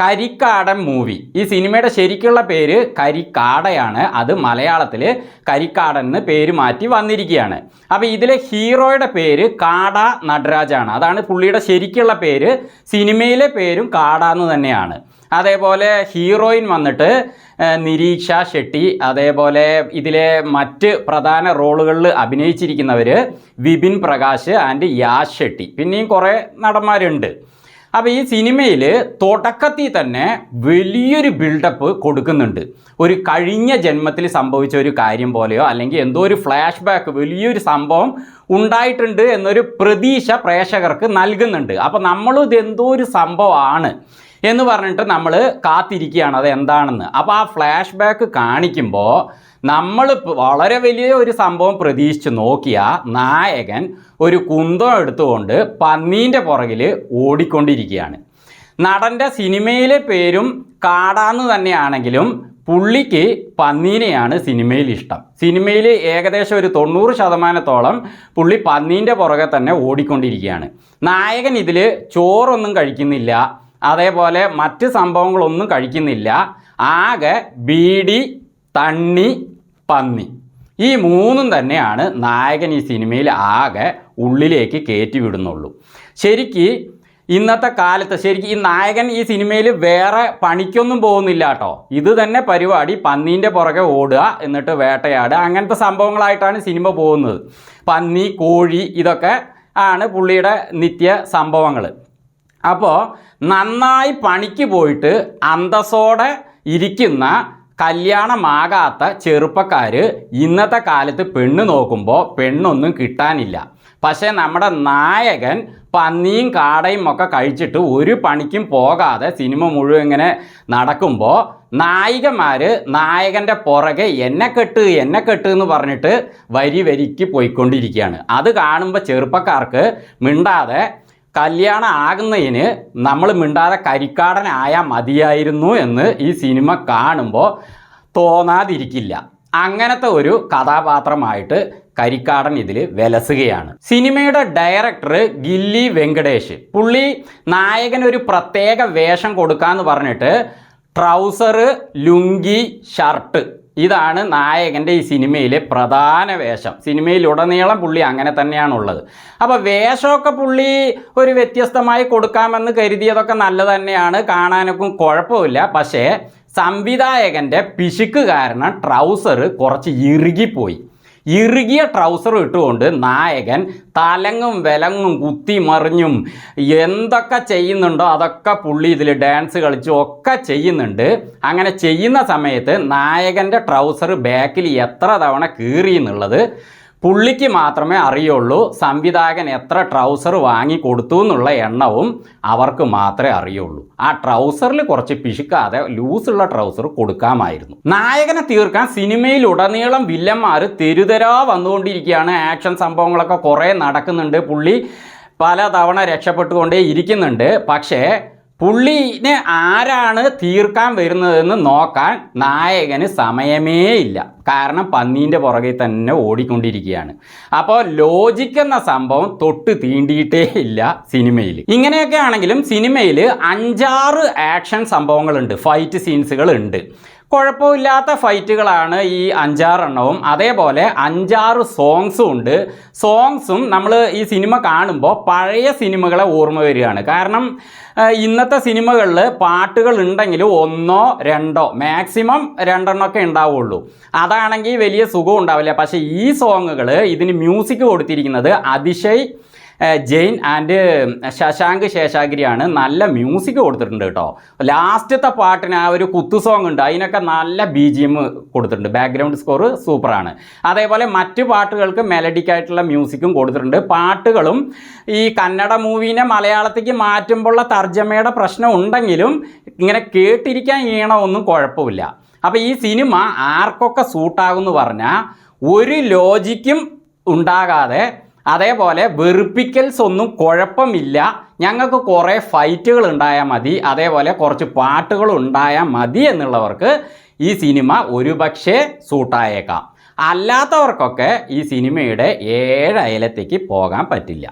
Karikkadan movie. ഈ സിനിമയുടെ ശരിക്കുള്ള പേര് കരിക്കാടയാണ്. അത് മലയാളത്തിൽ കരിക്കാടൻ എന്ന് പേര് മാറ്റി വന്നിരിക്കുകയാണ്. അപ്പോൾ ഇതിലെ ഹീറോയുടെ പേര് കാട നടരാജാണ്. അതാണ് പുള്ളിയുടെ ശരിക്കുള്ള പേര്. സിനിമയിലെ പേരും കാട എന്ന് തന്നെയാണ്. അതേപോലെ ഹീറോയിൻ വന്നിട്ട് നിരീക്ഷ ഷെട്ടി. അതേപോലെ ഇതിലെ മറ്റ് പ്രധാന റോളുകളിൽ അഭിനയിച്ചിരിക്കുന്നവർ വിപിൻ പ്രകാശ് ആൻഡ് യാഷ് ഷെട്ടി. പിന്നെയും കുറേ നടന്മാരുണ്ട്. അപ്പോൾ ഈ സിനിമയിൽ തുടക്കത്തിൽ തന്നെ വലിയൊരു ബിൽഡപ്പ് കൊടുക്കുന്നുണ്ട്. ഒരു കഴിഞ്ഞ ജന്മത്തിൽ സംഭവിച്ച ഒരു കാര്യം പോലെയോ അല്ലെങ്കിൽ എന്തോ ഒരു ഫ്ലാഷ് ബാക്ക് വലിയൊരു സംഭവം ഉണ്ടായിട്ടുണ്ട് എന്നൊരു പ്രതീക്ഷ പ്രേക്ഷകർക്ക് നൽകുന്നുണ്ട്. അപ്പോൾ നമ്മളും ഇതെന്തോ ഒരു സംഭവമാണ് എന്ന് പറഞ്ഞിട്ട് നമ്മൾ കാത്തിരിക്കുകയാണ് അത് എന്താണെന്ന്. അപ്പോൾ ആ ഫ്ലാഷ് ബാക്ക് കാണിക്കുമ്പോൾ നമ്മൾ വളരെ വലിയ ഒരു സംഭവം പ്രതീക്ഷിച്ച് നോക്കിയ നായകൻ ഒരു കുന്തം എടുത്തുകൊണ്ട് പന്നീൻ്റെ പുറകിൽ ഓടിക്കൊണ്ടിരിക്കുകയാണ്. നടൻ്റെ സിനിമയിലെ പേരും കാടാന്ന് തന്നെയാണെങ്കിലും പുള്ളിക്ക് പന്നീനെയാണ് സിനിമയിൽ ഇഷ്ടം. സിനിമയിൽ ഏകദേശം ഒരു 90% പുള്ളി പന്നീൻ്റെ പുറകെ തന്നെ ഓടിക്കൊണ്ടിരിക്കുകയാണ്. നായകൻ ഇതിൽ ചോറൊന്നും കഴിക്കുന്നില്ല, അതേപോലെ മറ്റ് സംഭവങ്ങളൊന്നും കഴിക്കുന്നില്ല. ആകെ ബീഡി, തണ്ണി, പന്നി, ഈ മൂന്നും തന്നെയാണ് നായകൻ ഈ സിനിമയിൽ ആകെ ഉള്ളിലേക്ക് കയറ്റി വിടുന്നുള്ളൂ. ശരിക്ക് ഇന്നത്തെ കാലത്ത് ശരിക്കും ഈ നായകൻ ഈ സിനിമയിൽ വേറെ പണിക്കൊന്നും പോകുന്നില്ല കേട്ടോ. ഇത് തന്നെ പരിപാടി, പന്നീൻ്റെ പുറകെ ഓടുക, എന്നിട്ട് വേട്ടയാടുക, അങ്ങനത്തെ സംഭവങ്ങളായിട്ടാണ് സിനിമ പോകുന്നത്. പന്നി, കോഴി, ഇതൊക്കെ ആണ് പുള്ളിയുടെ നിത്യ സംഭവങ്ങൾ. അപ്പോൾ നന്നായി പണിക്ക് പോയിട്ട് അന്തസ്സോടെ ഇരിക്കുന്ന കല്യാണമാകാത്ത ചെറുപ്പക്കാർ ഇന്നത്തെ കാലത്ത് പെണ്ണ് നോക്കുമ്പോൾ പെണ്ണൊന്നും കിട്ടാനില്ല. പക്ഷേ നമ്മുടെ നായകൻ പന്നിയും കാടയും ഒക്കെ കഴിച്ചിട്ട് ഒരു പണിക്കും പോകാതെ സിനിമ മുഴുവൻ ഇങ്ങനെ നടക്കുമ്പോൾ നായികമാർ നായകൻ്റെ പുറകെ എന്നെ കെട്ട് എന്ന് പറഞ്ഞിട്ട് വരിക്ക് പോയിക്കൊണ്ടിരിക്കുകയാണ്. അത് കാണുമ്പോൾ ചെറുപ്പക്കാർക്ക് മിണ്ടാതെ കല്യാണം ആകുന്നതിന് നമ്മൾ മിണ്ടാതെ കരിക്കാടനായാൽ മതിയായിരുന്നു എന്ന് ഈ സിനിമ കാണുമ്പോൾ തോന്നാതിരിക്കില്ല. അങ്ങനത്തെ ഒരു കഥാപാത്രമായിട്ട് കരിക്കാടൻ ഇതിൽ വിലസുകയാണ്. സിനിമയുടെ ഡയറക്ടർ ഗില്ലി വെങ്കടേഷ്. പുള്ളി നായകനൊരു പ്രത്യേക വേഷം കൊടുക്കാമെന്ന് പറഞ്ഞിട്ട് ട്രൗസർ, ലുങ്കി, ഷർട്ട്, ഇതാണ് നായകൻ്റെ ഈ സിനിമയിലെ പ്രധാന വേഷം. സിനിമയിലുടനീളം പുള്ളി അങ്ങനെ തന്നെയാണുള്ളത്. അപ്പോൾ വേഷമൊക്കെ പുള്ളി ഒരു വ്യത്യസ്തമായി കൊടുക്കാമെന്ന് കരുതിയതൊക്കെ നല്ലത് തന്നെയാണ്, കാണാനൊക്കെ കുഴപ്പമില്ല. പക്ഷേ സംവിധായകൻ്റെ പിശുക്ക് കാരണം ട്രൗസർ കുറച്ച് ഇറുകിയ ട്രൗസർ ഇട്ടുകൊണ്ട് നായകൻ തലങ്ങും വിലങ്ങും കുത്തി മറിഞ്ഞും എന്തൊക്കെ ചെയ്യുന്നുണ്ടോ അതൊക്കെ പുള്ളി ഇതിൽ ഡാൻസ് കളിച്ചും ഒക്കെ ചെയ്യുന്നുണ്ട്. അങ്ങനെ ചെയ്യുന്ന സമയത്ത് നായകൻ്റെ ട്രൗസർ ബാക്കിൽ എത്ര തവണ കീറി എന്നുള്ളത് പുള്ളിക്ക് മാത്രമേ അറിയുള്ളൂ. സംവിധായകൻ എത്ര ട്രൗസർ വാങ്ങി കൊടുത്തു എന്നുള്ള എണ്ണവും അവർക്ക് മാത്രമേ അറിയുള്ളൂ. ആ ട്രൗസറിൽ കുറച്ച് പിശുക്കാതെ ലൂസുള്ള ട്രൗസർ കൊടുക്കാമായിരുന്നു. നായകനെ തീർക്കാൻ സിനിമയിലുടനീളം വില്ലന്മാർ തെരുതെരാ വന്നുകൊണ്ടിരിക്കുകയാണ്. ആക്ഷൻ സംഭവങ്ങളൊക്കെ കുറേ നടക്കുന്നുണ്ട്. പുള്ളി പലതവണ രക്ഷപ്പെട്ടുകൊണ്ടേ ഇരിക്കുന്നുണ്ട്. പക്ഷേ പുള്ളിനെ ആരാണ് തീർക്കാൻ വരുന്നതെന്ന് നോക്കാൻ നായകന് സമയമേ ഇല്ല. കാരണം പന്നീൻ്റെ പുറകെ തന്നെ ഓടിക്കൊണ്ടിരിക്കുകയാണ്. അപ്പോൾ ലോജിക് എന്ന സംഭവം തൊട്ട് തീണ്ടിയിട്ടേ ഇല്ല സിനിമയിൽ. ഇങ്ങനെയൊക്കെ ആണെങ്കിലും സിനിമയിൽ 5-6 ആക്ഷൻ സംഭവങ്ങളുണ്ട്, ഫൈറ്റ് സീൻസുകളുണ്ട്. കുഴപ്പമില്ലാത്ത ഫൈറ്റുകളാണ് ഈ 5-6 എണ്ണവും. അതേപോലെ 5-6 സോങ്സും ഉണ്ട്. സോങ്സും നമ്മൾ ഈ സിനിമ കാണുമ്പോൾ പഴയ സിനിമകളെ ഓർമ്മ വരികയാണ്. കാരണം ഇന്നത്തെ സിനിമകളിൽ പാട്ടുകൾ ഉണ്ടെങ്കിലും 1-2 മാക്സിമം 2 ഒക്കെ ഉണ്ടാവുള്ളൂ. അതാണെങ്കിൽ വലിയ സുഖം ഉണ്ടാവില്ല. പക്ഷേ ഈ സോങ്ങുകൾ ഇതിന് മ്യൂസിക് കൊടുത്തിരിക്കുന്നത് അതിശയ് ജെയിൻ ആൻഡ് ശശാങ്ക് ശേഷാഗിരിയാണ്. നല്ല മ്യൂസിക് കൊടുത്തിട്ടുണ്ട് കേട്ടോ. ലാസ്റ്റത്തെ പാട്ടിന് ആ ഒരു കുത്തു സോങ് ഉണ്ട്, അതിനൊക്കെ നല്ല BGM കൊടുത്തിട്ടുണ്ട്. ബാക്ക്ഗ്രൗണ്ട് സ്കോർ സൂപ്പറാണ്. അതേപോലെ മറ്റു പാട്ടുകൾക്ക് മെലഡിക്കായിട്ടുള്ള മ്യൂസിക്കും കൊടുത്തിട്ടുണ്ട്. പാട്ടുകളും ഈ കന്നഡ മൂവീനെ മലയാളത്തേക്ക് മാറ്റുമ്പോഴുള്ള തർജ്ജമയുടെ പ്രശ്നം ഉണ്ടെങ്കിലും ഇങ്ങനെ കേട്ടിരിക്കാൻ ഈണമൊന്നും കുഴപ്പമില്ല. അപ്പോൾ ഈ സിനിമ ആർക്കൊക്കെ സൂട്ടാകുമെന്ന് പറഞ്ഞാൽ ഒരു ലോജിക്കും ഉണ്ടാകാതെ, അതേപോലെ വെറുപ്പിക്കൽസ് ഒന്നും കുഴപ്പമില്ല, ഞങ്ങൾക്ക് കുറേ ഫൈറ്റുകൾ ഉണ്ടായാൽ മതി, അതേപോലെ കുറച്ച് പാട്ടുകൾ ഉണ്ടായാൽ മതി എന്നുള്ളവർക്ക് ഈ സിനിമ ഒരുപക്ഷെ സൂട്ടായേക്കാം. അല്ലാത്തവർക്കൊക്കെ ഈ സിനിമയുടെ 7 അയലത്തേക്ക് പോകാൻ പറ്റില്ല.